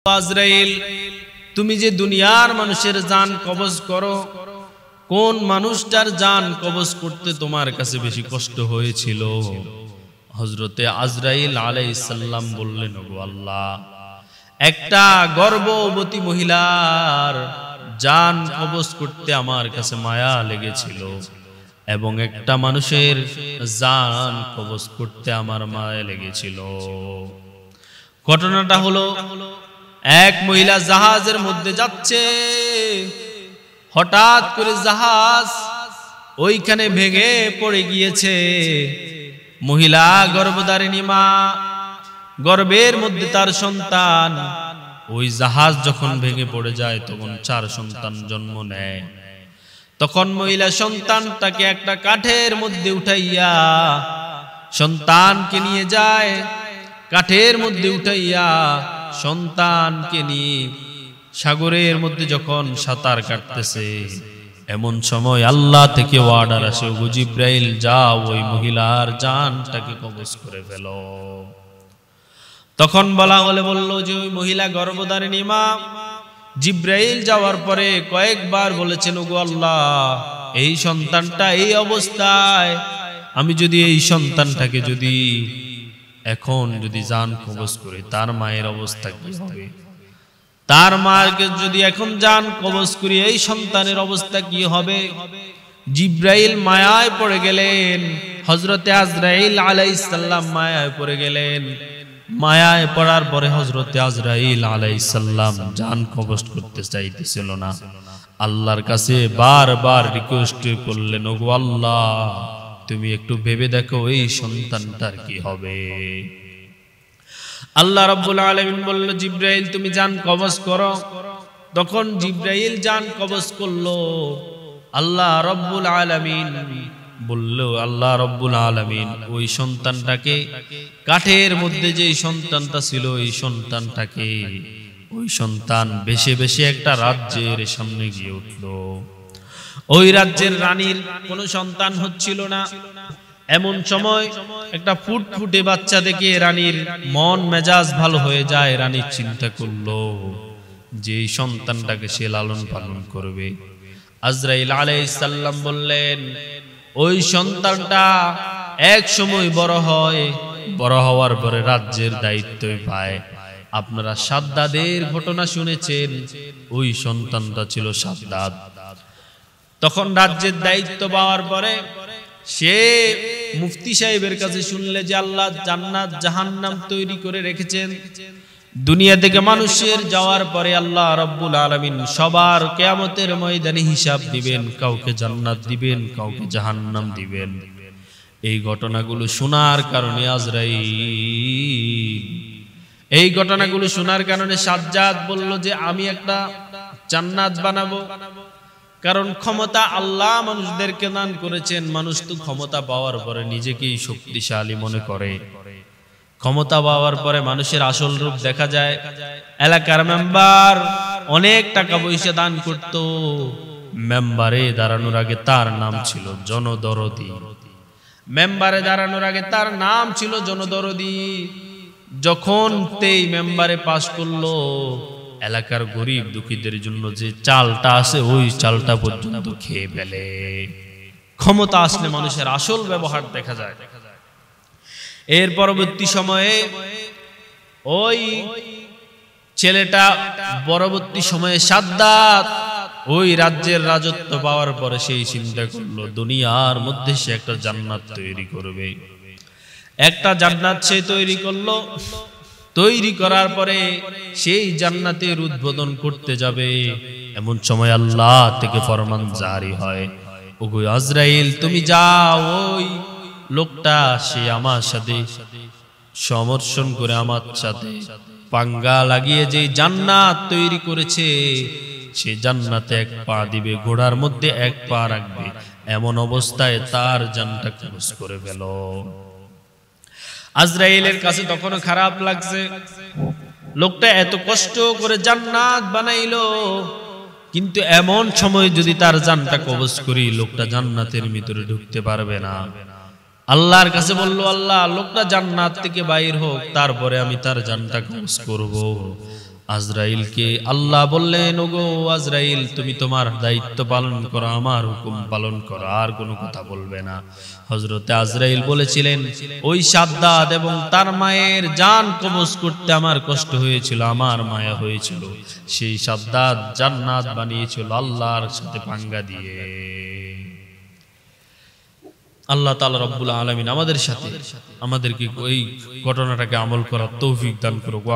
আজরাইল, তুমি যে দুনিয়ার মানুষের জান কবজ করো, কোন মানুষটার জান কবজ করতে তোমার কাছে বেশি কষ্ট হয়েছিল? হযরতে আজরাইল আলাইহিস সালাম বললেন, ওগো আল্লাহ, একটা গর্ভবতী মহিলার জান কবজ করতে আমার কাছে মায়া লেগেছিল, এবং একটা মানুষের জান কবজ করতে আমার মায়া লেগেছিল। ঘটনাটা হলো, এক মহিলা জাহাজের মধ্যে যাচ্ছে, হঠাৎ করে জাহাজ ওইখানে ভেঙে পড়ে গিয়েছে। মহিলা গর্ভধারিণী মা, গর্ভের মধ্যে তার সন্তান। ওই জাহাজ যখন ভেঙে পড়ে যায় তখন 4 সন্তান জন্ম নেয়। তখন মহিলা সন্তানটাকে একটা কাঠের মধ্যে উঠাইয়া সন্তানকে নিয়ে যায়, কাঠের মধ্যে উঠাইয়া সন্তানকে নিয়ে সাগরের মধ্যে যখন সাঁতার কাটতেছে, এমন সময় আল্লাহ থেকে অর্ডার আসে, ওগো জিব্রাইল, যাও ওই মহিলার জানটাকে কবজ করে ফেলো। তখন বলল যে ওই মহিলা গর্ভধারিণী মা। জিব্রাইল যাওয়ার পরে কয়েকবার বলেছেন, ওগো আল্লাহ, এই সন্তানটা এই অবস্থায়, আমি যদি এই সন্তানটাকে যদি এখন যদি জান কবজ করে, তার মায়ের অবস্থা কি হবে? তার মাকে যদি এখন জান কবজ করি, এই সন্তানের অবস্থা কি হবে? জিব্রাইল মায়ায় পড়ে গেলেন, হযরতে আজরাইল আলাইহিস সালাম মায়ায় পড়ে গেলেন। মায়ায় পড়ার পরে হযরতে আজরাইল আলাইহিস সালাম জান কবজ করতে চাইতেছিল না। আল্লাহর কাছে বারবার রিকোয়েস্ট করলেন, ওগো আল্লাহ, তুমি একটু ভেবে দেখো এই সন্তানটার কি হবে। আল্লাহ রাব্বুল আলামিন বলল, জিব্রাইল, তুমি জান কবজ করো। তখন জিব্রাইল জান কবজ করলো। আল্লাহ রাব্বুল আলামিন বলল, আল্লাহ রাব্বুল আলামিন ওই সন্তানটাকে, কাঠের মধ্যে যে সন্তানটা ছিল, এই সন্তানটাকে, ওই সন্তান বেশে বেশে একটা রাজ্যের সামনে গিয়ে উঠলো। ওই রাজ্যের রানীর কোনো সন্তান হচ্ছিল না। এমন সময় একটা ফুটফুটে বাচ্চা দেখে রানীর মন মেজাজ ভালো হয়ে যায়। রানী চিন্তা করলো যে এই সন্তানটাকে সে লালন পালন করবে। আজরাইল আলাইহিস সালাম বললেন, ওই সন্তানটা এক সময় বড় হয়, বড় হওয়ার পরে রাজ্যের দায়িত্বই পায়। আপনারা সাদ্দাদের ঘটনা শুনেছেন, ওই সন্তানটা ছিল সাদ্দাদ। তখন রাজ্যের দায়িত্ব পাওয়ার পরে সে মুফতি সাহেবের কাছে শুনলে যে আল্লাহ জান্নাত জাহান্নাম তৈরি করে রেখেছেন। দুনিয়া থেকে মানুষের যাওয়ার পরে আল্লাহ রাব্বুল আলামিন সবার কিয়ামতের ময়দানে হিসাব দিবেন, কাউকে জান্নাত দিবেন, কাউকে জাহান্নাম দিবেন। এই ঘটনাগুলো শোনার কারণে এই ঘটনাগুলো শোনার কারণে সাজ্জাদ বলল যে আমি একটা জান্নাত বানাবো। কারণ ক্ষমতা আল্লাহ মানুষদেরকে দান করেছেন। মানুষ তো ক্ষমতা পাওয়ার পরে নিজেকেই শক্তিশালী মনে করে। ক্ষমতা পাওয়ার পরে মানুষের আসল রূপ দেখা যায়। এলাকার মেম্বার অনেক টাকা পয়সা দান করত। মেম্বারে দাঁড়ানোর আগে তার নাম ছিল জনদরদি। মেম্বারে দাঁড়ানোর আগে তার নাম ছিল জনদরদি। যখন তেই মেম্বারে পাশ করলো, এলাকার গরিব দুঃখীদের জন্য যে চালটা আছে, ওই চালটা পর্যন্ত খেয়ে ফেলে। ক্ষমতা আসলে মানুষের আসল ব্যবহার দেখা যায়। এর পরবর্তী সময়ে ওই ছেলেটা পরবর্তী সময়ে সাদ্দাত ওই রাজ্যের রাজত্ব পাওয়ার পরে সেই চিন্তা করলো দুনিয়ার মধ্যে সে একটা জান্নাত তৈরি করবে। একটা জান্নাত সে তৈরি করলো। তৈরি করার পরে সেই জান্নাতের উদ্বোধন করতে যাবে। এমন সময় আল্লাহ থেকে ফরমান জারি হয়, ওগো আজরাইল, তুমি যাও, ওই লোকটা সে আমার সাথে সমর্ষণ করে আমার সাথে পাঙ্গা লাগিয়ে যে জান্নাত তৈরি করেছে, সে জান্নাতে এক পা দিবে, ঘোড়ার মধ্যে এক পা রাখবে, এমন অবস্থায় তার জানটা কবজ করে ফেল। আজরাইলের কাছে তখনও খারাপ লাগছে। লোকটা এত কষ্ট করে জান্নাত বানাইলো, কিন্তু এমন সময় যদি তার জানটা কবজ করি, লোকটা জান্নাতের ভিতরে ঢুকতে পারবে না। আল্লাহর কাছে বলল, আল্লাহ, লোকটা জান্নাত থেকে বাইর হোক, তারপরে আমি তার জানটা কবজ করব। আজরাইলকে আল্লাহ বললেন, ওগো আজরাইল, তুমি তোমার দায়িত্ব পালন করো, আমার হুকুম পালন করো, আর কোনো কথা বলবে না। হযরতে আজরাইল বলেছিলেন, ওই শাদ্দাদ এবং তার মায়ের জান কবজ করতে আমার কষ্ট হয়েছিল, আমার মায়া হয়েছিল। সেই শাদ্দাদ জান্নাত বানিয়েছিল আল্লাহর সাথে পাঙ্গা দিয়ে। আল্লাহ তাআলা রব্বুল আলামিন আমাদের সাথে আমাদেরকে ওই ঘটনাটাকে আমল করার তৌফিক দান করুক।